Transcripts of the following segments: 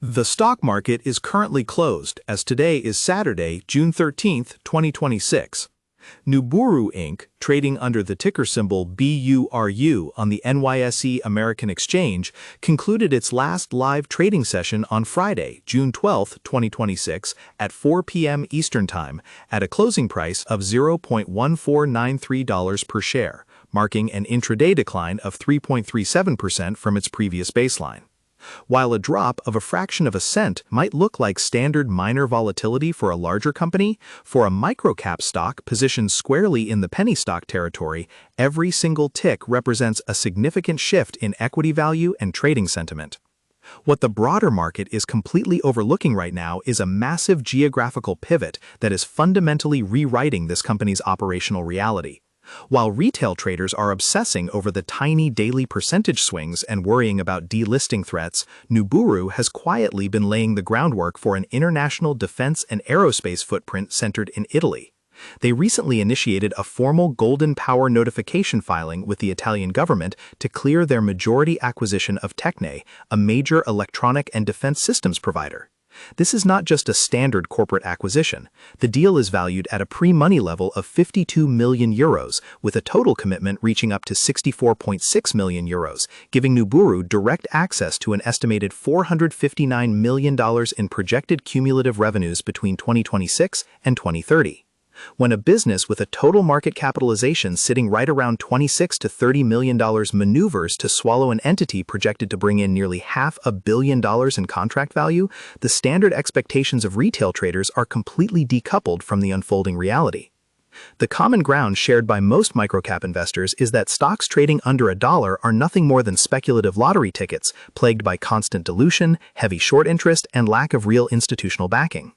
The stock market is currently closed as today is Saturday, June 13, 2026. Nuburu Inc., trading under the ticker symbol BURU on the NYSE American Exchange, concluded its last live trading session on Friday, June 12, 2026, at 4 p.m. Eastern Time at a closing price of $0.1493 per share, marking an intraday decline of 3.37% from its previous baseline. While a drop of a fraction of a cent might look like standard minor volatility for a larger company, for a microcap stock positioned squarely in the penny stock territory, every single tick represents a significant shift in equity value and trading sentiment. What the broader market is completely overlooking right now is a massive geographical pivot that is fundamentally rewriting this company's operational reality. While retail traders are obsessing over the tiny daily percentage swings and worrying about delisting threats, Nuburu has quietly been laying the groundwork for an international defense and aerospace footprint centered in Italy. They recently initiated a formal Golden Power notification filing with the Italian government to clear their majority acquisition of Tecne, a major electronic and defense systems provider. This is not just a standard corporate acquisition. The deal is valued at a pre-money level of 52 million euros, with a total commitment reaching up to 64.6 million euros, giving Nuburu direct access to an estimated $459 million in projected cumulative revenues between 2026 and 2030. When a business with a total market capitalization sitting right around $26 to $30 million maneuvers to swallow an entity projected to bring in nearly $500 million in contract value, the standard expectations of retail traders are completely decoupled from the unfolding reality. The common ground shared by most microcap investors is that stocks trading under $1 are nothing more than speculative lottery tickets, plagued by constant dilution, heavy short interest, and lack of real institutional backing.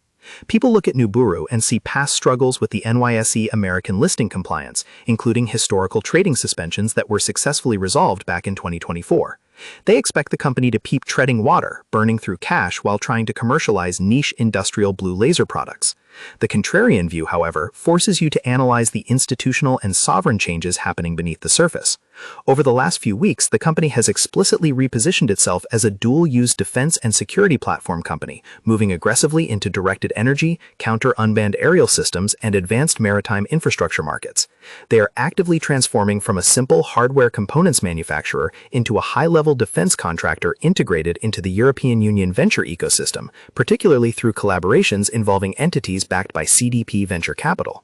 People look at Nuburu and see past struggles with the NYSE American listing compliance, including historical trading suspensions that were successfully resolved back in 2024. They expect the company to keep treading water, burning through cash while trying to commercialize niche industrial blue laser products. The contrarian view, however, forces you to analyze the institutional and sovereign changes happening beneath the surface. Over the last few weeks, the company has explicitly repositioned itself as a dual-use defense and security platform company, moving aggressively into directed energy, counter-unmanned aerial systems, and advanced maritime infrastructure markets. They are actively transforming from a simple hardware components manufacturer into a high-level defense contractor integrated into the European Union venture ecosystem, particularly through collaborations involving entities backed by CDP venture capital.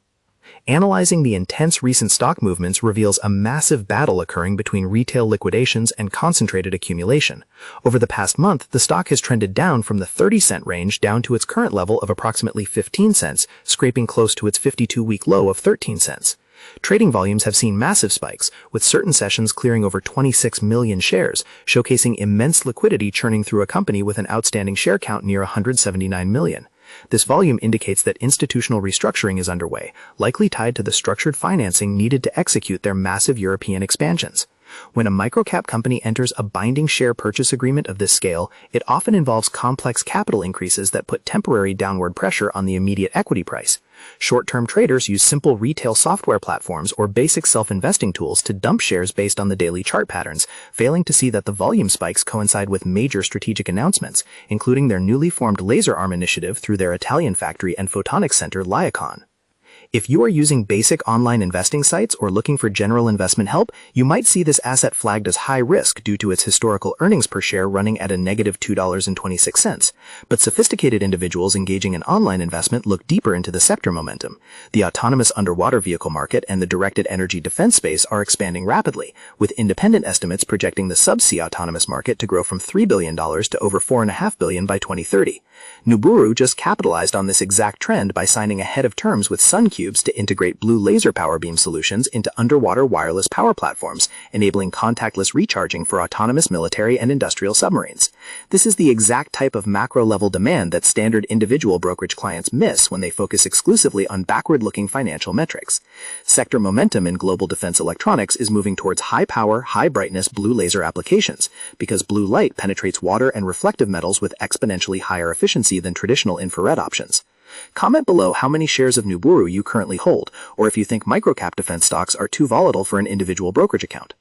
Analyzing the intense recent stock movements reveals a massive battle occurring between retail liquidations and concentrated accumulation. Over the past month, the stock has trended down from the 30-cent range down to its current level of approximately 15 cents, scraping close to its 52-week low of 13 cents. Trading volumes have seen massive spikes, with certain sessions clearing over 26 million shares, showcasing immense liquidity churning through a company with an outstanding share count near 179 million. This volume indicates that institutional restructuring is underway, likely tied to the structured financing needed to execute their massive European expansions. When a microcap company enters a binding share purchase agreement of this scale, it often involves complex capital increases that put temporary downward pressure on the immediate equity price. Short-term traders use simple retail software platforms or basic self-investing tools to dump shares based on the daily chart patterns, failing to see that the volume spikes coincide with major strategic announcements, including their newly formed laser arm initiative through their Italian factory and photonics center Lyacon. If you are using basic online investing sites or looking for general investment help, you might see this asset flagged as high risk due to its historical earnings per share running at a negative $2.26. But sophisticated individuals engaging in online investment look deeper into the sector momentum. The autonomous underwater vehicle market and the directed energy defense space are expanding rapidly, with independent estimates projecting the subsea autonomous market to grow from $3 billion to over $4.5 billion by 2030. Nuburu just capitalized on this exact trend by signing a head of terms with SunCubes to integrate blue laser power beam solutions into underwater wireless power platforms, enabling contactless recharging for autonomous military and industrial submarines. This is the exact type of macro-level demand that standard individual brokerage clients miss when they focus exclusively on backward-looking financial metrics. Sector momentum in global defense electronics is moving towards high-power, high-brightness blue laser applications, because blue light penetrates water and reflective metals with exponentially higher efficiency than traditional infrared options. Comment below how many shares of Nuburu you currently hold, or if you think microcap defense stocks are too volatile for an individual brokerage account.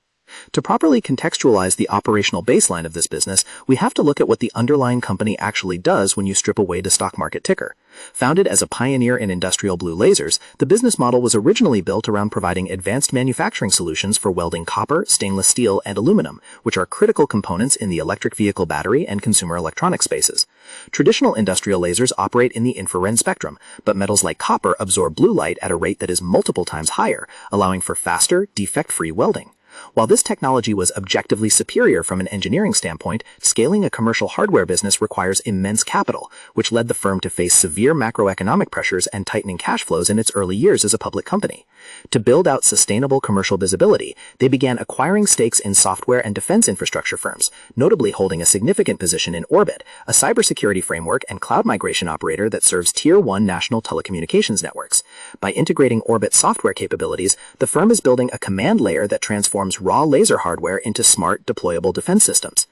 To properly contextualize the operational baseline of this business, we have to look at what the underlying company actually does when you strip away the stock market ticker. Founded as a pioneer in industrial blue lasers, the business model was originally built around providing advanced manufacturing solutions for welding copper, stainless steel, and aluminum, which are critical components in the electric vehicle battery and consumer electronic spaces. Traditional industrial lasers operate in the infrared spectrum, but metals like copper absorb blue light at a rate that is multiple times higher, allowing for faster, defect-free welding. While this technology was objectively superior from an engineering standpoint, scaling a commercial hardware business requires immense capital, which led the firm to face severe macroeconomic pressures and tightening cash flows in its early years as a public company. To build out sustainable commercial visibility, they began acquiring stakes in software and defense infrastructure firms, notably holding a significant position in Orbit, a cybersecurity framework and cloud migration operator that serves Tier 1 national telecommunications networks. By integrating Orbit software capabilities, the firm is building a command layer that transforms raw laser hardware into smart, deployable defense systems.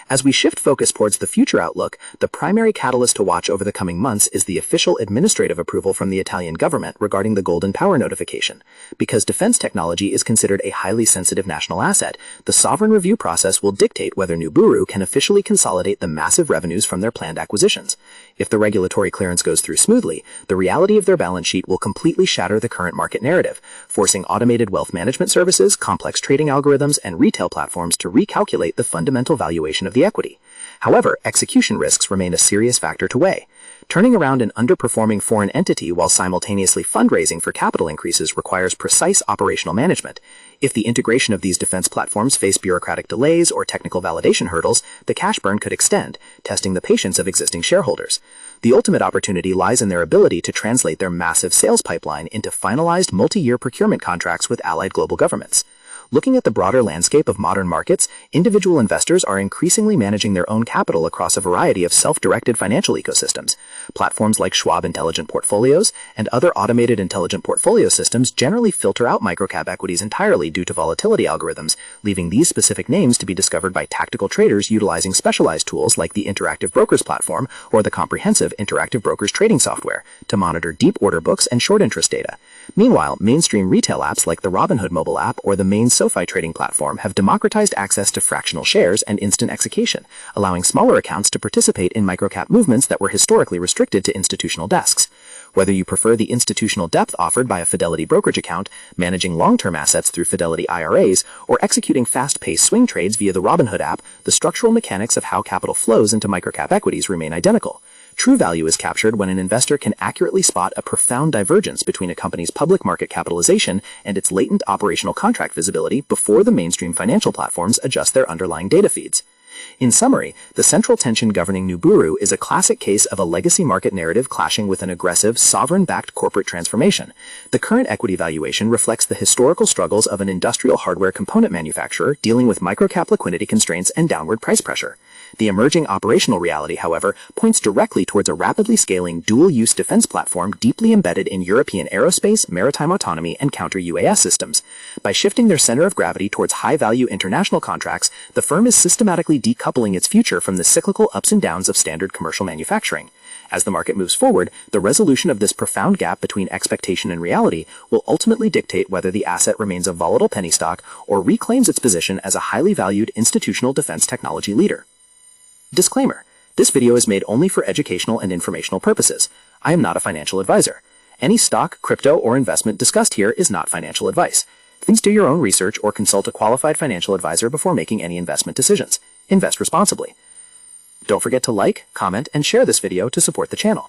As we shift focus towards the future outlook, the primary catalyst to watch over the coming months is the official administrative approval from the Italian government regarding the Golden Power notification. Because defense technology is considered a highly sensitive national asset, the sovereign review process will dictate whether Nuburu can officially consolidate the massive revenues from their planned acquisitions. If the regulatory clearance goes through smoothly, the reality of their balance sheet will completely shatter the current market narrative, forcing automated wealth management services, complex trading algorithms, and retail platforms to recalculate the fundamental valuation of the equity. However, execution risks remain a serious factor to weigh. Turning around an underperforming foreign entity while simultaneously fundraising for capital increases requires precise operational management. If the integration of these defense platforms face bureaucratic delays or technical validation hurdles, the cash burn could extend, testing the patience of existing shareholders. The ultimate opportunity lies in their ability to translate their massive sales pipeline into finalized multi-year procurement contracts with allied global governments. Looking at the broader landscape of modern markets, individual investors are increasingly managing their own capital across a variety of self-directed financial ecosystems. Platforms like Schwab Intelligent Portfolios and other automated intelligent portfolio systems generally filter out microcap equities entirely due to volatility algorithms, leaving these specific names to be discovered by tactical traders utilizing specialized tools like the Interactive Brokers platform or the comprehensive Interactive Brokers trading software to monitor deep order books and short interest data. Meanwhile, mainstream retail apps like the Robinhood mobile app or the main SoFi trading platform have democratized access to fractional shares and instant execution, allowing smaller accounts to participate in microcap movements that were historically restricted to institutional desks. Whether you prefer the institutional depth offered by a Fidelity brokerage account, managing long-term assets through Fidelity IRAs, or executing fast-paced swing trades via the Robinhood app, the structural mechanics of how capital flows into microcap equities remain identical. True value is captured when an investor can accurately spot a profound divergence between a company's public market capitalization and its latent operational contract visibility before the mainstream financial platforms adjust their underlying data feeds. In summary, the central tension governing Nuburu is a classic case of a legacy market narrative clashing with an aggressive, sovereign-backed corporate transformation. The current equity valuation reflects the historical struggles of an industrial hardware component manufacturer dealing with microcap liquidity constraints and downward price pressure. The emerging operational reality, however, points directly towards a rapidly scaling dual-use defense platform deeply embedded in European aerospace, maritime autonomy, and counter-UAS systems. By shifting their center of gravity towards high-value international contracts, the firm is systematically decoupling its future from the cyclical ups and downs of standard commercial manufacturing. As the market moves forward, the resolution of this profound gap between expectation and reality will ultimately dictate whether the asset remains a volatile penny stock or reclaims its position as a highly valued institutional defense technology leader. Disclaimer: this video is made only for educational and informational purposes. I am not a financial advisor. Any stock, crypto, or investment discussed here is not financial advice. Please do your own research or consult a qualified financial advisor before making any investment decisions. Invest responsibly. Don't forget to like, comment, and share this video to support the channel.